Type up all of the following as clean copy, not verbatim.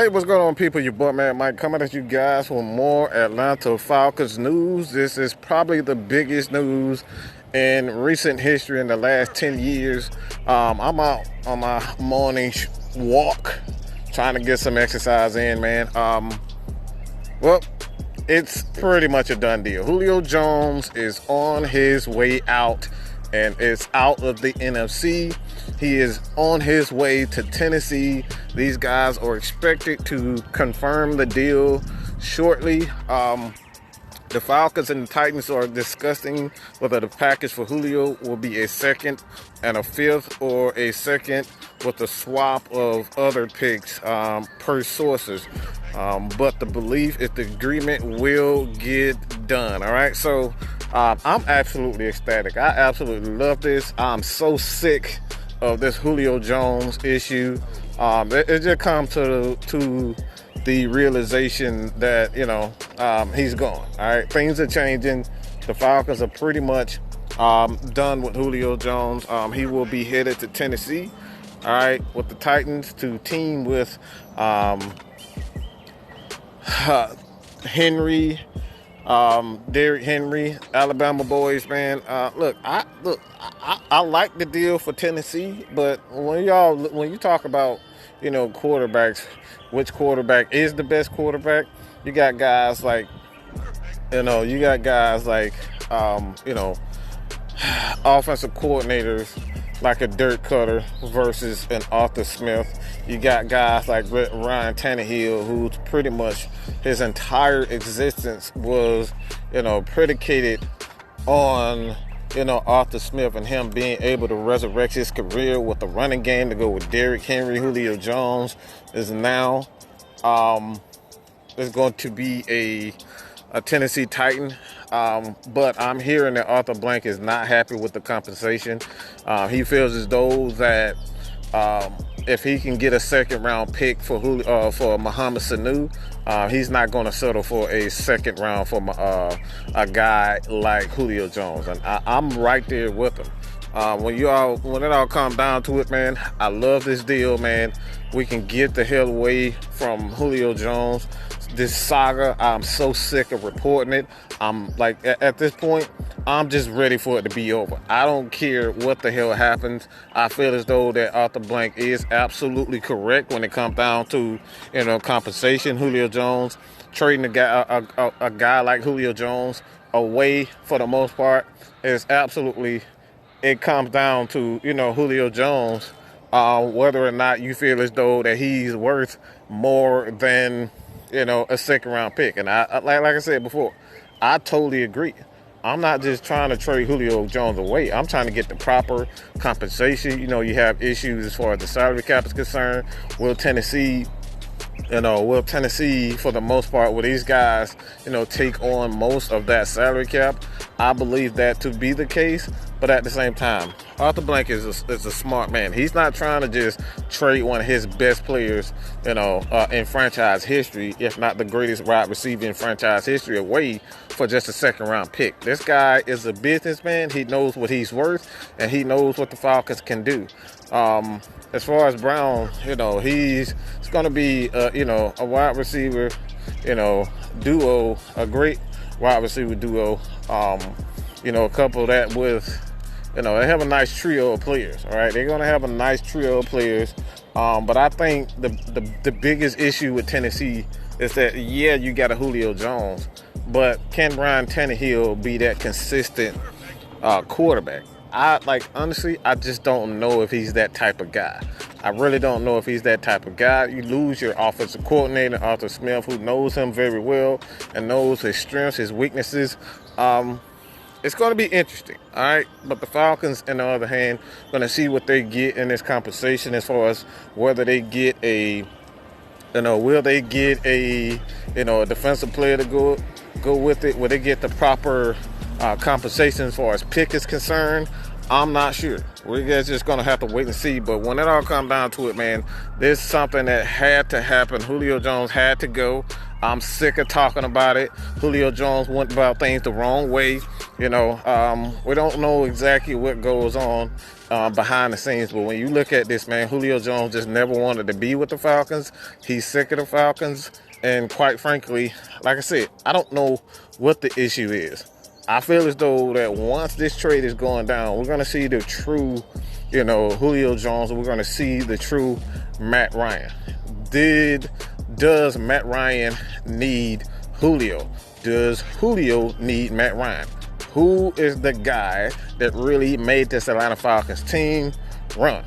Hey, what's going on, people? Your boy, man, Mike, coming at you guys with more Atlanta Falcons news. This is probably the biggest news in recent history in the last 10 years. I'm out on my morning walk, trying to get some exercise in, man. Well, it's pretty much a done deal. Julio Jones is on his way out, and it's out of the NFC. He is on his way to Tennessee. These guys are expected to confirm the deal shortly. The Falcons and the Titans are discussing whether the package for Julio will be a second and a fifth, or a second with a swap of other picks, per sources. But the belief is the agreement will get done. All right, so I'm absolutely ecstatic. I absolutely love this. I'm so sick of this Julio Jones issue. It just comes to the realization that, he's gone. All right, things are changing. The Falcons are pretty much done with Julio Jones. He will be headed to Tennessee, all right, with the Titans to team with Henry, Derrick Henry, Alabama boys, man. Look, I like the deal for Tennessee, but when you talk about, quarterbacks, which quarterback is the best quarterback, you got guys like, offensive coordinators like a Dirk Cutter versus an Arthur Smith. You got guys like Ryan Tannehill, who's pretty much his entire existence was, predicated on, Arthur Smith and him being able to resurrect his career with the running game to go with Derrick Henry. Julio Jones is now is going to be a Tennessee Titan. But I'm hearing that Arthur Blank is not happy with the compensation. He feels as though that if he can get a second round pick for Mohamed Sanu, he's not going to settle for a second round for a guy like Julio Jones. And I'm right there with him. When it all comes down to it, man, I love this deal, man. We can get the hell away from Julio Jones. This saga, I'm so sick of reporting it. I'm like, at this point, I'm just ready for it to be over. I don't care what the hell happens. I feel as though that Arthur Blank is absolutely correct when it comes down to, compensation. Julio Jones, trading a guy like Julio Jones away for the most part is absolutely, it comes down to, Julio Jones, whether or not you feel as though that he's worth more than, a second round pick. And I like I said before, I totally agree. I'm not just trying to trade Julio Jones away. I'm trying to get the proper compensation. You have issues as far as the salary cap is concerned. Will Tennessee, for the most part, will these guys, take on most of that salary cap? I believe that to be the case. But at the same time, Arthur Blank is a smart man. He's not trying to just trade one of his best players, in franchise history, if not the greatest wide receiver in franchise history, away for just a second round pick. This guy is a businessman. He knows what he's worth, and he knows what the Falcons can do. As far as Brown, he's going to be, a wide receiver, duo, a great wide receiver duo. Couple that with, they have a nice trio of players, all right? They're going to have a nice trio of players. But I think the biggest issue with Tennessee is that, you got a Julio Jones, but can Ryan Tannehill be that consistent quarterback? Honestly, I just don't know if he's that type of guy. I really don't know if he's that type of guy. You lose your offensive coordinator, Arthur Smith, who knows him very well and knows his strengths, his weaknesses. It's going to be interesting, all right? But the Falcons, on the other hand, going to see what they get in this compensation as far as whether they get a defensive player to go with it? Will they get the proper compensation as far as pick is concerned? I'm not sure. We're just going to have to wait and see. But when it all comes down to it, man, this is something that had to happen. Julio Jones had to go. I'm sick of talking about it. Julio Jones went about things the wrong way. We don't know exactly what goes on behind the scenes, but when you look at this, man, Julio Jones just never wanted to be with the Falcons. He's sick of the Falcons, and quite frankly, like I said, I don't know what the issue is. I feel as though that once this trade is going down, we're going to see the true, Julio Jones, and we're going to see the true Matt Ryan. Does Matt Ryan need Julio? Does Julio need Matt Ryan? Who is the guy that really made this Atlanta Falcons team run?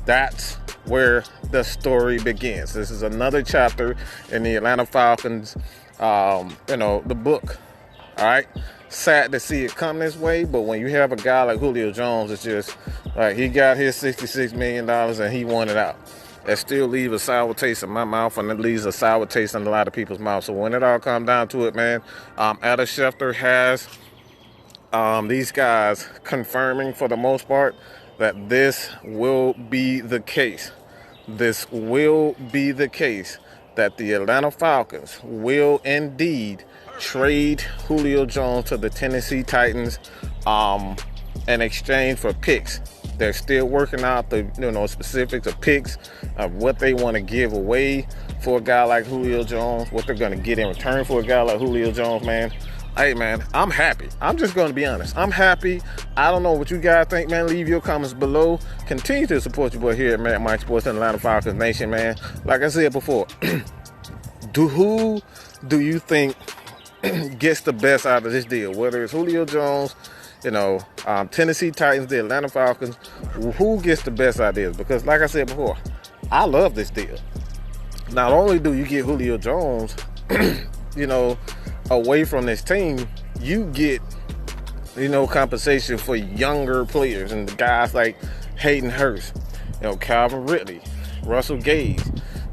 That's where the story begins. This is another chapter in the Atlanta Falcons, the book. All right. Sad to see it come this way, but when you have a guy like Julio Jones, it's just like he got his $66 million and he wanted out. That still leaves a sour taste in my mouth, and it leaves a sour taste in a lot of people's mouths. So when it all comes down to it, man, Adam Schefter has these guys confirming for the most part that this will be the case. This will be the case that the Atlanta Falcons will indeed trade Julio Jones to the Tennessee Titans in exchange for picks. They're still working out the specifics of picks of what they want to give away for a guy like Julio Jones, what they're going to get in return for a guy like Julio Jones, man. Hey, man, I'm happy. I'm just going to be honest. I'm happy. I don't know what you guys think, man. Leave your comments below. Continue to support your boy here at Mad Mike Sports and Atlanta Falcons Nation, man. Like I said before, who do you think gets the best out of this deal? Whether it's Julio Jones, Tennessee Titans, the Atlanta Falcons, who gets the best out of this? Because like I said before, I love this deal. Not only do you get Julio Jones, away from this team, you get, compensation for younger players and the guys like Hayden Hurst, Calvin Ridley, Russell Gage,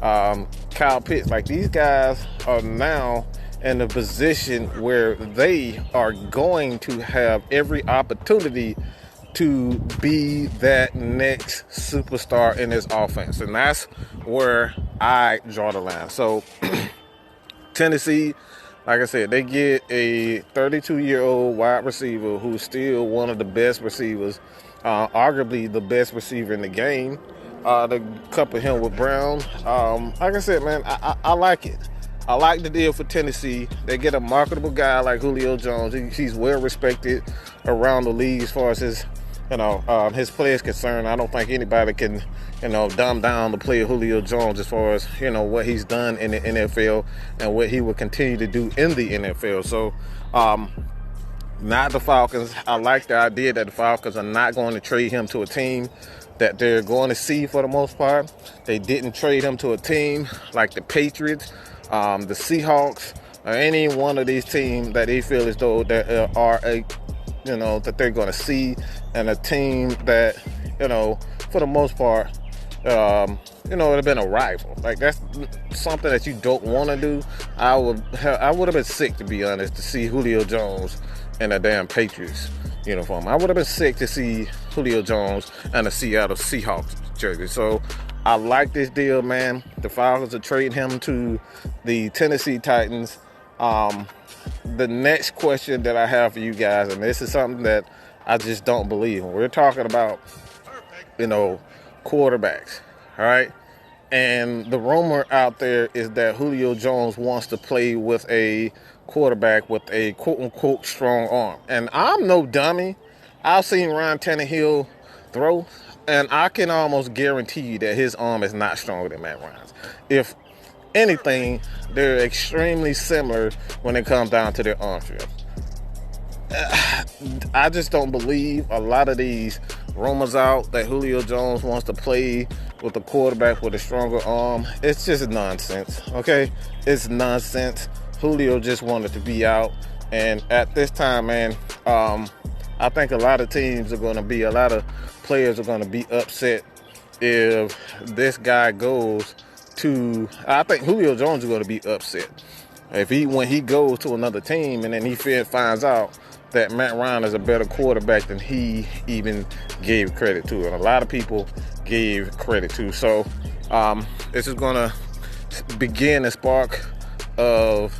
Kyle Pitts. Like, these guys are now in a position where they are going to have every opportunity to be that next superstar in this offense. And that's where I draw the line. So Tennessee, like I said, they get a 32-year-old wide receiver who's still one of the best receivers, arguably the best receiver in the game. To couple him with Brown. Like I said, man, I like it. I like the deal for Tennessee. They get a marketable guy like Julio Jones. He's well respected around the league as far as his play is concerned. I don't think anybody can, dumb down the play of Julio Jones as far as, what he's done in the NFL and what he will continue to do in the NFL. So, not the Falcons. I like the idea that the Falcons are not going to trade him to a team that they're going to see for the most part. They didn't trade him to a team like the Patriots, the Seahawks, or any one of these teams that they feel as though that that they're going to see, and a team that, for the most part, it'd have been a rival. Like, that's something that you don't want to do. I would have been sick, to be honest, to see Julio Jones in a damn Patriots uniform. I would have been sick to see Julio Jones and a Seattle Seahawks jersey. So I like this deal, man. The Falcons are trading him to the Tennessee Titans. The next question that I have for you guys, and this is something that I just don't believe. We're talking about, quarterbacks, all right? And the rumor out there is that Julio Jones wants to play with a quarterback with a quote-unquote strong arm. And I'm no dummy. I've seen Ryan Tannehill throw, and I can almost guarantee you that his arm is not stronger than Matt Ryan's. If anything, they're extremely similar when it comes down to their arm strength. I just don't believe a lot of these rumors out that Julio Jones wants to play with a quarterback with a stronger arm. It's just nonsense, okay? It's nonsense. Julio just wanted to be out. And at this time, man, I think a lot of players are going to be upset if this guy goes to, I think Julio Jones is going to be upset when he goes to another team and then he finds out that Matt Ryan is a better quarterback than he even gave credit to, and a lot of people gave credit to. So this is going to begin a spark of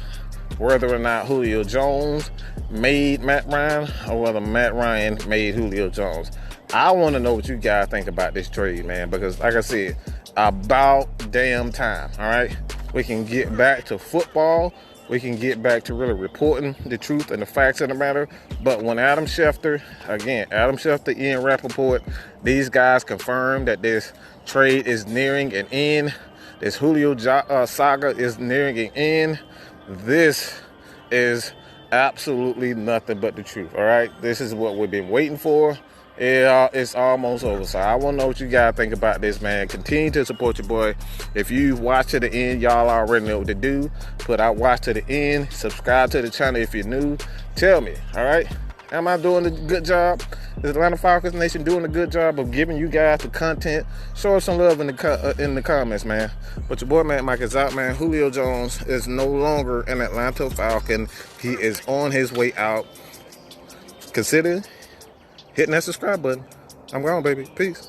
whether or not Julio Jones made Matt Ryan or whether Matt Ryan made Julio Jones. I want to know what you guys think about this trade, man, because like I said, about damn time, all right? We can get back to football. We can get back to really reporting the truth and the facts of the matter. But when Adam Schefter, Ian Rappaport, these guys confirmed that this trade is nearing an end, this Julio saga is nearing an end, this is absolutely nothing but the truth, all right? This is what we've been waiting for. It's almost over. So I want to know what you guys think about this, man. Continue to support your boy. If you watch to the end, y'all already know what to do. Put out watch to the end. Subscribe to the channel if you're new. Tell me, all right? Am I doing a good job? Is Atlanta Falcons Nation doing a good job of giving you guys the content? Show us some love in the comments, man. But your boy, man, Mike is out, man. Julio Jones is no longer an Atlanta Falcon. He is on his way out. Consider hitting that subscribe button. I'm gone, baby. Peace.